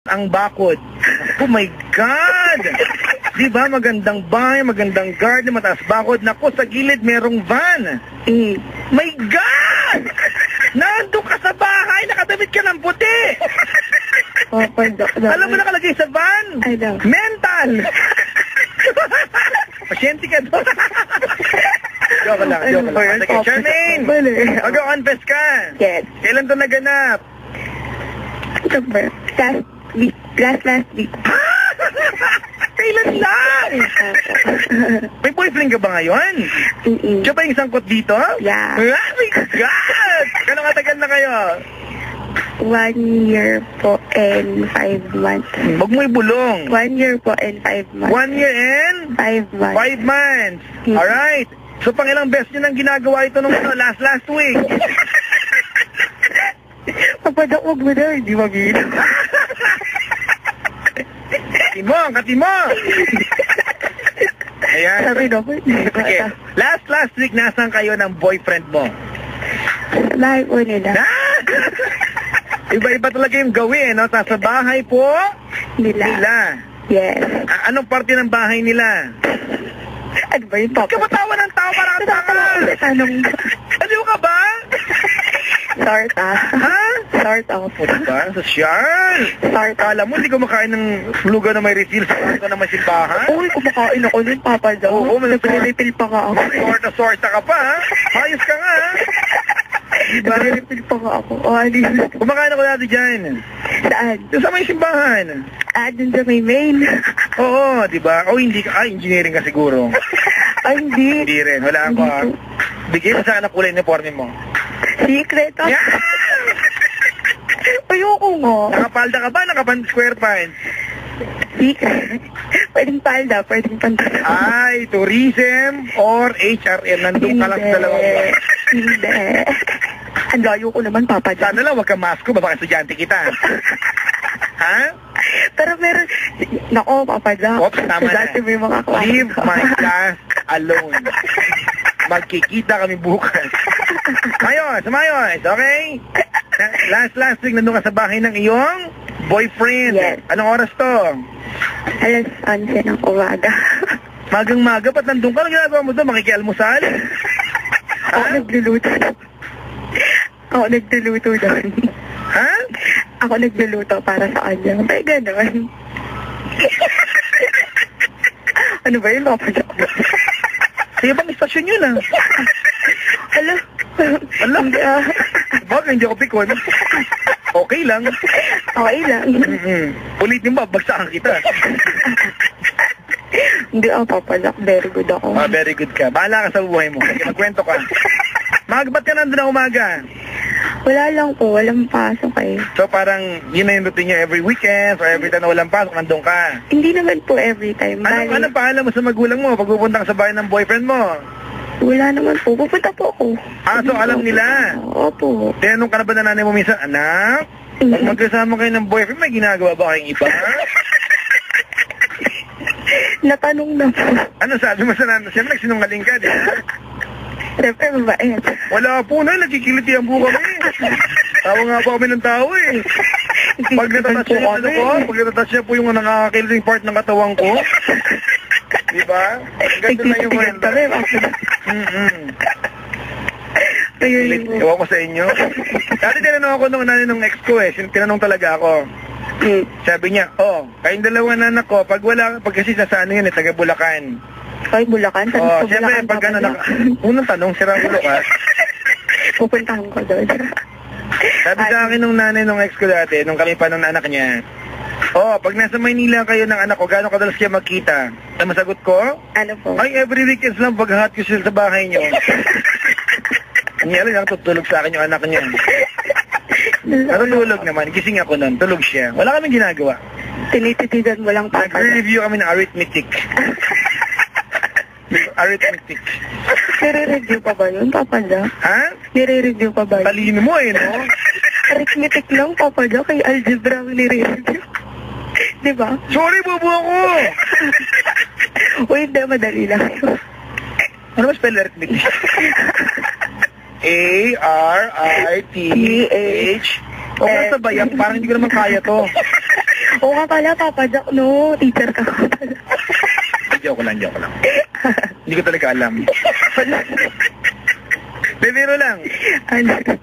ang bakod. Oh my God! Di ba magandang bahay, magandang garden, mataas bakod. Naku, sa gilid merong van. My God! Nandun ka sa bahay, nakadamit ka ng puti. Alam mo nakalagay sa van? I know. Mental! Pasyente ka doon. Joke lang, joke lang. Sige, Charmaine! Mag-confess ka. Yes. Kailan ito naganap? October. Last week. Kailan lang? May boyfriend ka ba ngayon? Siya ba yung sangkot dito? Yeah. Oh my God! Gano'ng katagal na kayo? 1 year po and 5 months. Huwag mo ibulong. 1 year po and 5 months. 1 year and? 5 months. 5 months. Alright. So, pang ilang beses nyo nang ginagawa ito nung last week? Papadakog mo na, hindi mag-ino. Katimong! Ayan. Sabi na po. Sige. Last week, nasan kayo ng boyfriend mo? Bahay po nila. Iba-iba talaga yung gawin, no? Sa bahay po Nila. Yes. Anong parte ng bahay nila? Ano ba yung papa? Kamatawa ng tao para katakal! Anong... Aliw ka ba? Sort Ha? Sort of. O diba? Sosyal! Sort of. Alam mo, hindi kumakain ng lugar na may refill sa kanto na may simbahan? Uy, kumakain ako nun, Papa Jack. Oo, nagre-refill pa nga ako. Sorta ka pa, ha? Ayos ka nga, ha? Diba? Nagre-refill pa nga ako. O, alis. Kumakain ako dati dyan. Saan? Doon sa may simbahan. Dun sa may main. Oo, diba? O, hindi ka. Ay, engineering ka siguro. Ay, hindi. Hindi rin. Wala ako, ha? Bigyan mo sa anak kulay uniforme mo. Secret. Yeah! Ayoko nga. Nakapalda ka ba? Square pants? Secret. Pwedeng palda, pwedeng pantalon. Ay, tourism or HRM. Nandun ka lang sa dalawa mo. Hindi. Ang layo ko naman, Papa Jack. Sana lang, wag ka masko. Baka estudyante kita. Ha? Pero meron... Nako, Papa Jack. Oops, tama na. Dati may mga klase. Leave my class alone. Magkikita kami bukas. Sumayos, okay? Last week, nandun ka sa bahay ng iyong boyfriend. Yes. Anong oras to? Alas 11 ng umaga. Magang-maga, ba't nandun ka? Anong ginagawa mo doon? Makikialmusal? Ako nagluluto. Ako nagluluto doon. Ha? Ako nagluluto para sa kanya. Ay, gano'n. Ano ba yun, Papa Jack? Sa ibang istasyon yun, ah. Hala? Hindi, Baka hindi ako pikon. Okay lang. Okay lang. Ulitin mo, bagsakan kita. Hindi, Papa Jack. Very good ako. Very good ka. Bahala ka sa buhay mo. Sige, magkwento ka. Ba't ka nandun na umaga? Wala lang po. Walang pasok eh. So parang yun na yung routine niya every weekend or every time na walang pasok, nandun ka. Hindi naman po every time. Ano paalam mo sa magulang mo pag pupunta ka sa bahay ng boyfriend mo? Wala naman po. Pupunta po ako. So alam nila? Opo. Tinanong ka na ba na nanay mo minsan, anak? Pag magkasama kayo ng boyfriend, may ginagawa ba kayong iba? Natanong na po. Ano sabi mo sa nanay? Siyempre nagsinungaling ka, di ba? Siyempre, mabait. Wala po na, nagkikilitihan po kami. Tawa nga po kami ng tao eh. Pag natatas niya po yung nakakakiliting part ng katawan ko. Diba? Ganito na yung kwento. Ewan ko sa inyo. Dati tinanong ako nung nanay ng ex ko eh. Tinanong talaga ako. Sabi niya, kayong dalawa na anak ko, pag kasi sa ano yun eh, taga Bulacan. Ay, Bulacan? Siyempre, pag unang tanong, sirang ulo ka. Pupuntahan ko doon. Sabi sa akin nung nanay nung ex ko dati, nung kami pa nung anak niya, pag nasa Maynila kayo ng anak ko, gano'ng kadalas kayo magkita? Ang masagot ko? Ano po? Ay, every weekends lang pag-hot ko sila sa bahay niyo. Niya lang, tutulog sa akin yung anak niya. Natutulog naman, gising ako nun, tulog siya. Wala kaming ginagawa. Tinititigan mo lang, Papa. Nag-review kami ng arithmetic. Arithmetic. Nire-review pa ba yun, Papa Jack? Ha? Nire-review pa ba yun? Talino mo eh, no? Arithmetic lang, Papa Jack. Kay algebra ang nire-review. Diba? Sorry, bobo ako! Uy, hindi. Madali lang yun. Ano ba spell arithmetic? A-R-I-T-H. O nga sa bayan, parang hindi ko naman kaya to. Oo ka pala, Papa Jack, no? Teacher ka pala. Joke lang. Hindi ko talaga alam. Biro lang.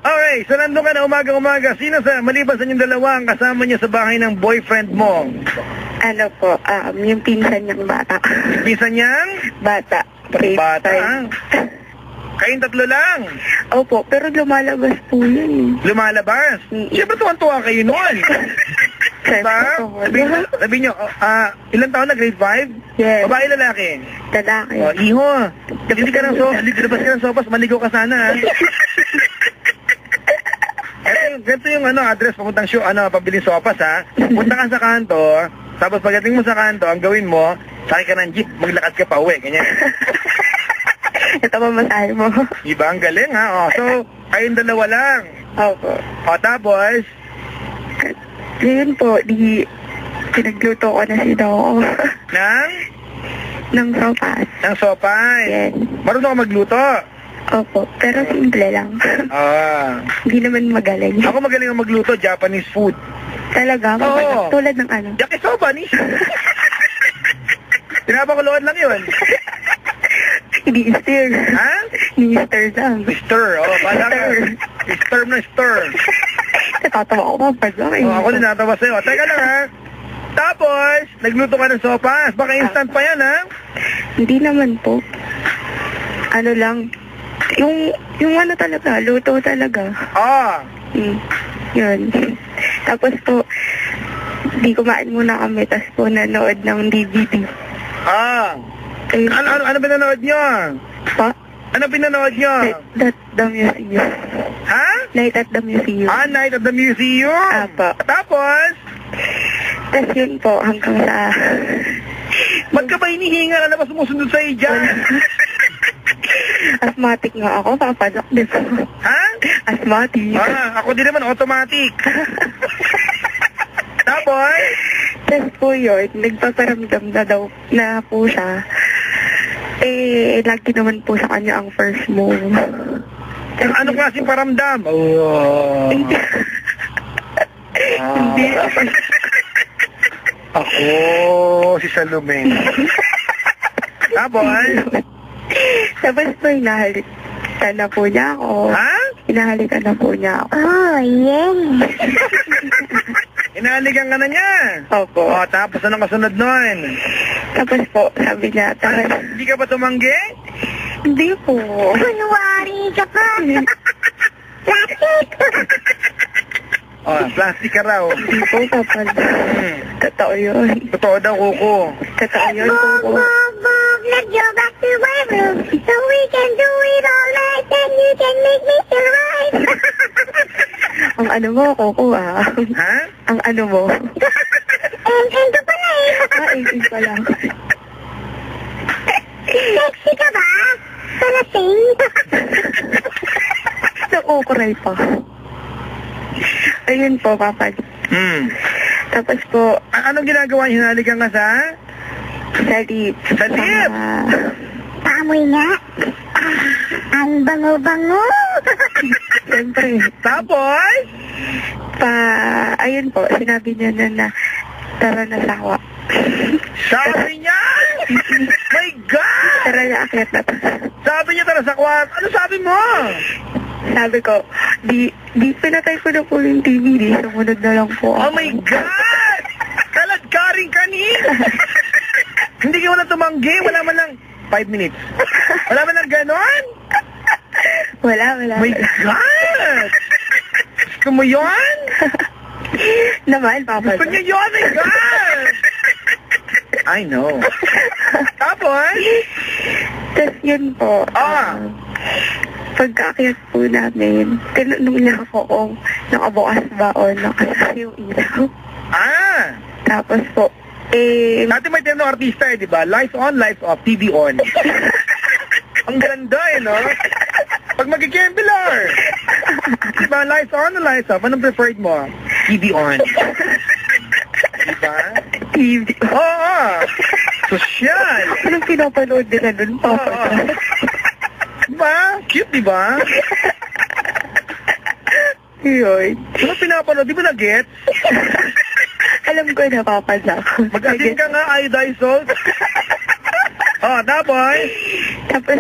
Okay, so nandun ka na umaga-umaga. Sino maliban sa inyong dalawa ang kasama niya sa bahay ng boyfriend mo? Ano po, yung pinsan niyang bata. Yung pinsan niyang? Bata. Bata? Kayong tatlo lang? Opo, pero lumalabas po yun. Lumalabas? Siyempre tuwan-tuwa kayo noon. Diba? Sabi nyo, ilang taon na? Grade 5? Yes. Babae, lalaki? Lalaki. Iho, hindi ka ng sopas, labas ka ng sopas, maligo ka sana. Ganito yung address, papuntang pabiling sopas ha. Punta ka sa kanto, tapos pagdating mo sa kanto, ang gawin mo, sakay ka ng jeep, maglakad ka pa uwi, ganyan. Ito mamasahe mo. Diba? Ang galing ha. So, kayong dalawa lang. Opo. Tapos? Ngayon po, pinagluto ko na si Doko. Ng sopas. Ng sopas? Yes. Marunong ka magluto? Opo, pero simple lang. Hindi naman magaling. Ako magaling ang magluto, Japanese food. Talaga? Oo. Tulad ng ano? Yakisoba, ni. Pinapakuluan lang yun. Hindi stir. Ha? Hindi stir lang. Stir, bala ka. Stir na stir. Natatawa ko pa pala. Ako din natawa sa'yo. Teka lang ha. Tapos, nagluto ka ng sopas. Baka instant pa yan ha? Hindi naman po. Ano lang. Yung ano talaga, luto talaga. Yun. Tapos po, di kumain muna kami. Tapos po nanood ng DVD. Ano pinanood nyo? Pa? Ano pinanood nyo? Night at the Museum. Ha? Night at the Museum. Night at the Museum? Apa. Tapos? Tapos yun po, hanggang sa... Ba't ka ba hinihinga? Ano ba sumusunod sa'yo dyan? Asthmatic nga ako, papadok din po. Ha? Asthmatic. Ako din naman, automatic. Tapos? Tapos po yun, nagpaparamdam na daw na po siya. Lagi naman po sa kanya ang first move. Ano klaseng paramdam? Hindi. Ako, si Salome. Tapos? Tapos po, hinahalikan na po niya ako. Ha? Hinahalikan na po niya ako. Yeah. Hinahalikan ka na niya? Opo. Tapos anong kasunod nun? Tapos po, sabi niya, hindi ka ba tumanggi? Hindi po. Kunwari ka pa. Plastic. Plastic ka raw. Hindi po, kapal. Totoo yun. Totoo daw, Kuko. Totoo yun, Kuko. Let's go back to my room so we can do it all night and you can make me feel right. Ang ano mo, Kuko, Ha? Ang ano mo. Ito pala eh. 18 pa lang. Sexy ka ba? Palasing. Nakukuray pa. Ayun po, Papa. Tapos po... Anong ginagawa niya? Hinalikan ka sa? Sa lip. Sa lip? Paamoy nga. Ang bango-bango. Siyempre. Tapos? Ayun po, sinabi niya na tara na sawa. Sabi niya? My God! Tara na akyat na to. Sabi niya tara sa kwarto. Ano sabi mo? Sabi ko, di pinatay ko na po yung TV, sumunod na lang po ako. Oh my God! Kaladkaring kanina! Hindi ka wala tumanggi, wala man lang 5 minutes. Wala man lang ganon? Wala. My God! Gusto mo yun? Naman, Papa. Gusto niya yun, my God! I know. Tapos? Tapos yun po. Pagkaakyat po namin, tinanong niya ako kung nakabukas ba o nakasama yung ilaw. Tapos po, dati may tinanong artista di ba? Lights on, lights off, TV on. Ang ganda no? Pag mag-Kembilar. Diba, lights on o lights off? Anong preferred mo? TV on. Diba? TV. Oo. Sosyal. Anong pinapanood nila dun, Papa? Diba? Cute, diba? Yun. Ano pinapanood? Di ba na-get? Alam alam ko na papasa ako. Mag-asin ka nga, iodized salt. Oh, tapos? Tapos,